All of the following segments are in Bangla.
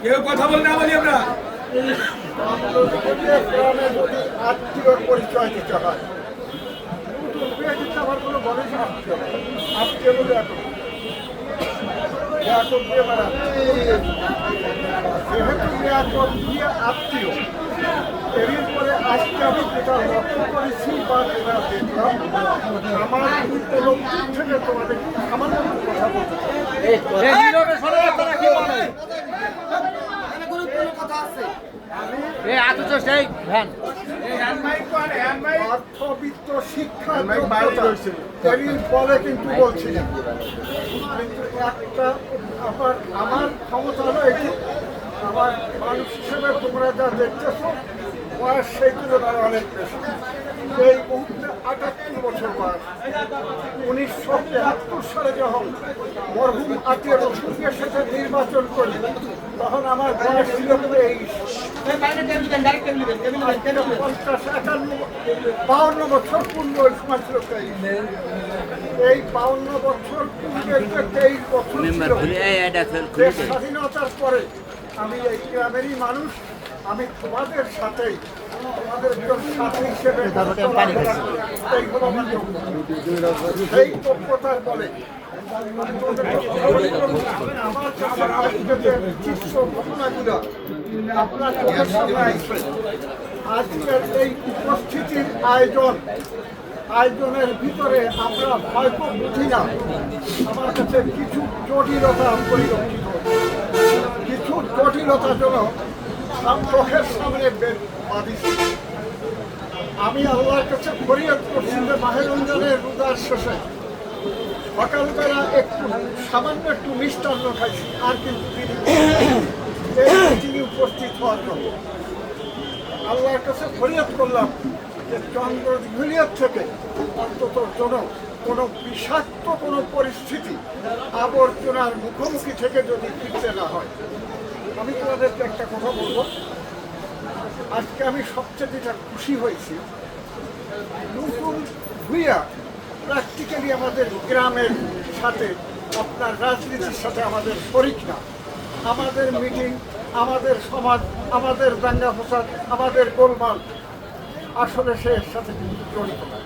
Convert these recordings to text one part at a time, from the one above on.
কেউ কথা বল না বলি আমরা গ্রামে যদি আত্মীয় পরিচয় দিতে হয় আমার কোনো বয়স আত্মীয় বলে এখন যেহেতু আত্মীয় এরপরে আজকে আমি যেটা লক্ষ্য করেছি বা যেটা দেখলাম আমার উপলব্ধি থেকে তোমাদের সামান্য কথা বলতে অর্থবিত্ত শিক্ষা বলে কিন্তু বলছি না, কিন্তু একটা আমার ক্ষমতা হলো এটি আমার মানুষ হিসেবে তোমরা যা দেখতেছ বয়স সেই তুলনায় অনেক বেশি। এই মুহূর্তে ৭৮ বছর বয়স। ১৯৭৩ সালে যখন মরহুম আতিয়ার রসুলের সাথে নির্বাচন করি তখন আমার বয়স ছিল ৫২ বছর পূর্ণ ওই সময় ছিল ২৩। এই ৫২ বছর পূর্বের ২৩ বছর স্বাধীনতার পরে আমি এই গ্রামেরই মানুষ। আমি তোমাদের সাথেই তোমাদের সাথী হিসেবে সেই যোগ্যতার বলে আমার ঘটনাগুলো আপনার চোখের সামনে আসবে। আজকের এই উপস্থিতির আয়োজনের ভিতরে আমরা হয়তো বুঝি না, আমার কাছে কিছু জটিলতা পরিলক্ষিত, কিছু জটিলতা জন্য চোখের সামনে বাঁধিছি। আমি আল্লাহর কাছে ফরিয়াদ করছি যে মাহে রমজানের রোজার শেষে সকালবেলা সামান্য একটু মিষ্টান্ন খাইছি, আর কিন্তু তিনি উপস্থিত হওয়ার জন্য আল্লাহর কাছে ফরিয়াদ করলাম যে চন্দ্রঘুলিয়ার থেকে অন্তত কোনো বিষাক্ত কোনো পরিস্থিতি আবর্জনার মুখোমুখি থেকে যদি ফিরতে না হয়। আমি তোমাদেরকে একটা কথা বলবো, আজকে আমি সবচেয়ে যেটা খুশি হয়েছি, নতুন ভূঁইয়া প্র্যাকটিক্যালি আমাদের গ্রামের সাথে আপনার রাজনীতির সাথে আমাদের শরিক না। আমাদের মিটিং, আমাদের সমাজ, আমাদের দাঙ্গা ফসাদ, আমাদের গোলমাল আসলে সে এর সাথে কিন্তু জড়িত না।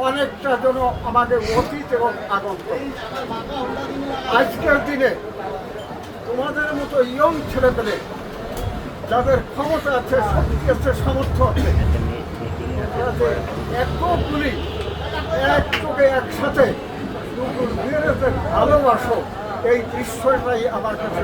অনেকটা যেন আমাদের অতীত এবং আগন্ত। আজকের দিনে তোমাদের মতো ইয়ং ছেলেপেলে যাদের ক্ষমতা আছে, শক্তি আছে, সামর্থ্য আছে, এতগুলি একযোগে একসাথে দুপুর বিয়েতে ভালোবাসো, এই দৃশ্যটাই আমার কাছে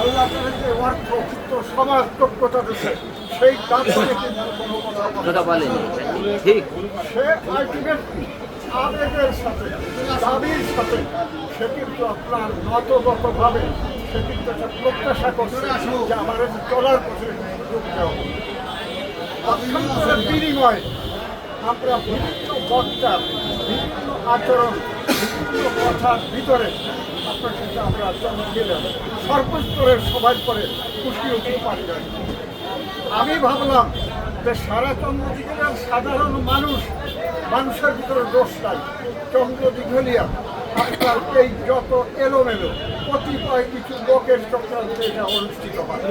আল্লাহ যে অর্থ সমাজ যোগ্যতা দিচ্ছে সেই কথা বলেনি, ঠিক সে আলটিমেটলি আবেগের সাথে দাবির সাথে সে কিন্তু আপনার নতগতভাবে সে কিন্তু একটা প্রত্যাশা করছে যে আমার চলার পথে যোগ দেওয়া। অভ্যন্তরের বিনিময়ে আমরা বিভিন্ন বক্তা, বিভিন্ন আচরণ, বিভিন্ন কথার ভিতরে আপনার কিন্তু আমরা জন্ম দিলাম সর্বস্তরের সবাই করে খুশি হতে পারি না। আমি ভাবলাম যে সারা চন্দ্রদিঘলিয়ার সাধারণ মানুষের ভিতরে দোষ নাই। চন্দ্রদিঘলিয়া আপনার এই যত এলোমেলো কতিপয় কিছু লোকের চক্রান্তে এটা অনুষ্ঠিত হয়।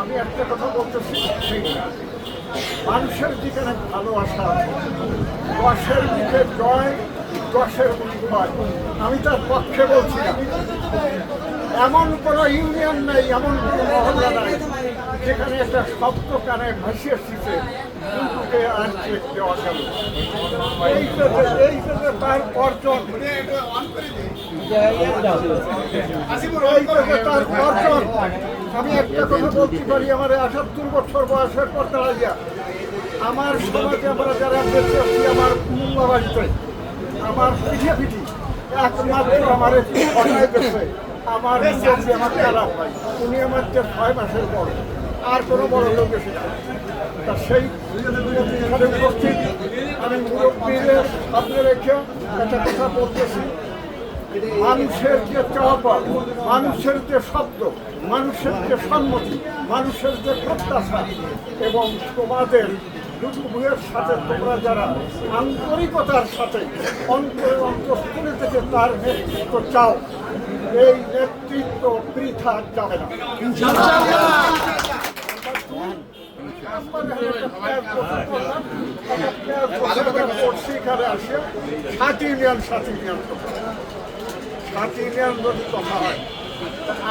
আমি একটা কথা বলতেছি, মানুষের যেখানে ভালোবাসা আছে, দশের মুখে জয়, দশের মুখে ভয়। আমি তার পক্ষে বলছি না। এমন কোনো ইউনিয়ন নেই, এমন কোনো মহল্লা নাই যেখানে একটা শব্দ কানে ভাসিয়ে এসেছে দুটোকে আর চেক দেওয়া গেল। এই যে তার অর্জন, তার অর্জন। আমি একটা কথা বলতে পারি, আমার ৭৮ বছর বয়সের পর দাঁড়াইয়া আমার সমাজে আমরা যারা বেঁচে আছি, আমার বাড়িতে আমার পিঠি একমাত্র আমার গেছে আমার আমার খারাপ ভাই, উনি আমার ৬ মাসের বড়, আর কোনো বড় লোক এসে না। তা সেই উপস্থিত আমি মুরব্বীদের সামনে রেখে একটা কথা বলতেছি মানুষের যে চাওয়া, মানুষের যে শব্দ, মানুষের যে সম্মতি, মানুষের যে প্রত্যাশা এবং তোমাদের দুর্ভুয়ের সাথে তোমরা যারা আন্তরিকতার সাথে অন্তঃস্থলে থেকে তার নেতৃত্ব চাও, এই নেতৃত্ব বৃথা যাবে না। সেখানে আসে 7 ইউনিয়ন যদি কথা হয়,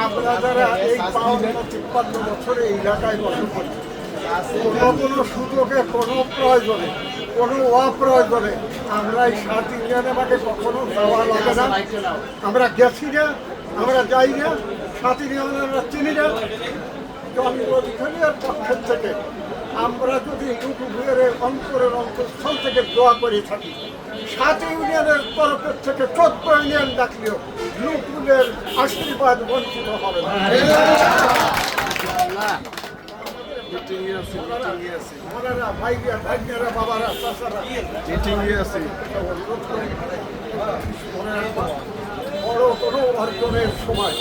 আমরা যারা এই 52-53 বছরে এই এলাকায় বসবাস করি, কোনো সুযোগে, কোনো প্রয়োজনে, কোনো অপ্রয়োজনে আমরা এই 7 ইউনিয়নে আমাকে কখনো যাওয়া লাগে না। আমরা গেছি না, আমরা যাই না, 7 ইউনিয়নে আমরা চিনি না। জনপ্রতিনিধির পক্ষের থেকে আমরা যদি দুর্ভুয়ের অন্তরের অন্তঃস্থল থেকে দোয়া করে থাকি, 7 ইউনিয়নের তরফের থেকে 14 ইউনিয়ন ডাকলেও লুকুলের আশীর্বাদ বঞ্চিত হবে না। ভাইরা, বাবারা, চাচারা, বড় কোনো অর্জনের সময়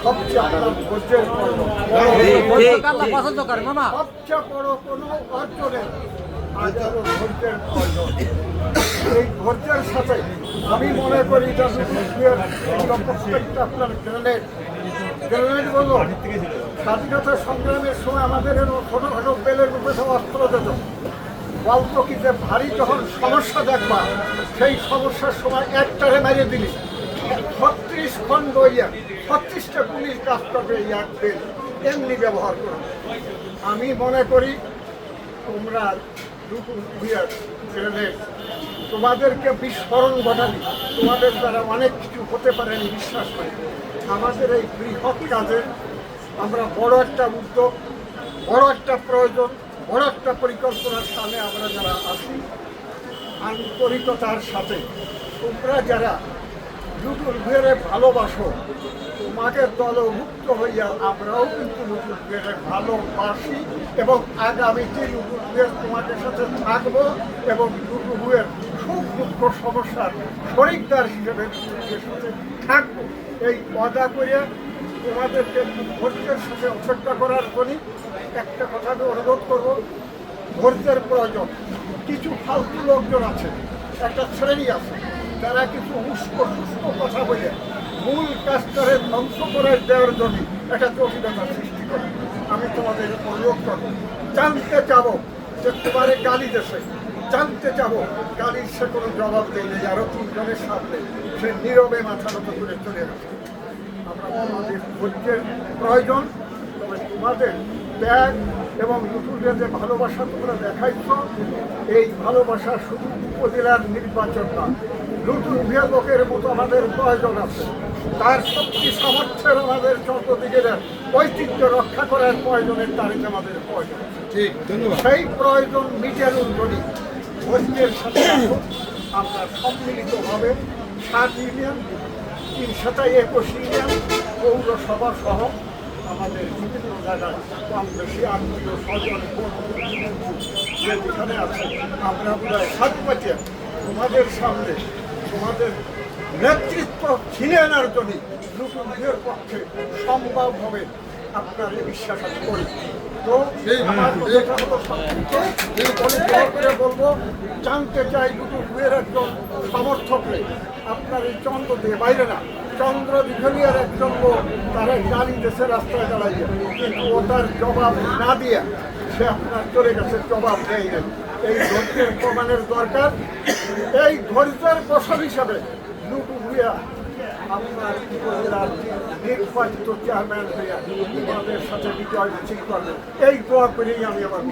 সবচেয়ে আপনার ধৈর্যের প্রয়োজন। সবচেয়ে বড় কোনো অর্জনের আজও ধৈর্যের প্রয়োজন। এই ধৈর্যের সাথে আমি মনে করি প্রত্যেকটা আপনার গ্রেনেড বলল, স্বাধীনতা সংগ্রামের সময় আমাদের ছোটখাটো বেলের রূপে সব অস্ত্র দিত। গল্প কি যে ভারী যখন সমস্যা দেখবা, সেই সমস্যার সময় একটারে মারিয়ে দিলি 36 খণ্ড 36টা পুলিশ কাজ করবে এই এক বেল, এমনি ব্যবহার করো। আমি মনে করি তোমরা তোমাদেরকে বিস্ফোরণ ঘটালি, তোমাদের দ্বারা অনেক কিছু হতে পারে আমি বিশ্বাস করি। আমাদের এই বৃহৎ কাজে আমরা বড় একটা উদ্যোগ, বড় একটা প্রয়োজন, বড় একটা পরিকল্পনার সামনে আমরা যারা আছি, আন্তরিকতার সাথে তোমরা যারা লুটুর ঘেরে ভালোবাসো, তোমাকে দলভুক্ত হইয়া আমরাও কিন্তু লুটুর ঘেরে ভালোবাসি এবং আগামীতে লুটুর ঘের তোমাদের সাথে থাকবো এবং লুটুর ঘের সুখ দুঃখ সমস্যার শরিকদার হিসেবে লুটুর সাথে থাকবো। এই ওয়াদা করে তোমাদেরকে ধৈর্যের সাথে অপেক্ষা করার জন্য একটা কথা আমি অনুরোধ করবো, ধৈর্যের প্রয়োজন। কিছু ফালতু লোকজন আছে, একটা শ্রেণী আছে, তারা কিছু সুস্থ কথা বলে মূল কাজটারে ধ্বংস করে দেওয়ার জন্য একটা জটিলতা সৃষ্টি করে। আমি তোমাদের অনুরোধ করবো, জানতে চাবো যে তোমার গালি দেশে, জানতে চাবো গালির সে কোনো জবাব দেয়নি, আরো 3 জনের সামনে সে নীরবে মাথা নত করে চলে গেছে। আমরা তোমাদের ধৈর্যের প্রয়োজন, তবে তোমাদের ত্যাগ এবং লুটুরের যে ভালোবাসা তোমরা দেখাইছ, এই ভালোবাসা শুধু উপজেলার নির্বাচন না, লুটুর বিভাগের মতো আমাদের প্রয়োজন আছে। তার শক্তি সামর্থ্যের আমাদের চন্দ্রদিকের ঐতিহ্য রক্ষা করার প্রয়োজনের তারিখে আমাদের প্রয়োজন। ঠিক, ধন্যবাদ। সেই প্রয়োজন মিটানোর জন্য ধৈর্যের সাথে আমরা সম্মিলিতভাবে 7 ইউনিয়ন, 321 ইউনিয়ন, পৌরসভা সহ আমাদের বিভিন্ন জায়গায় কম বেশি আত্মীয় স্বজন যেখানে আছে, আমরা বোধহয় সাতপাতে তোমাদের সামনে তোমাদের নেতৃত্ব ছিনিয়ে আনার জন্য লুটুরের পক্ষে সম্ভব হবে আপনার এই বিশ্বাস আমি করি। তো আমার কথা হলো করে বলবো, জানতে চাই লুটুরের একজন সমর্থকরে আপনার এই চন্দ্র দিয়ে বাইরে না, চন্দ্র দীঘলিয়ার একজন লোক তারা গাড়ি দেশে রাস্তায় দাঁড়াইয়ে, কিন্তু ও তার জবাব না দিয়ে সে আপনার চলে গেছে, জবাব দেয় না। এই ধৈর্যের প্রমাণের দরকার। এই ধৈর্যের ফসল হিসাবে লুটু ভুইয়া আপনার উপজেলার নির্বাচিত চেয়ারম্যান হইয়া আমাদের সাথে বিজয় মিছিল করবেন, এই দোয়া করেই আমি আমার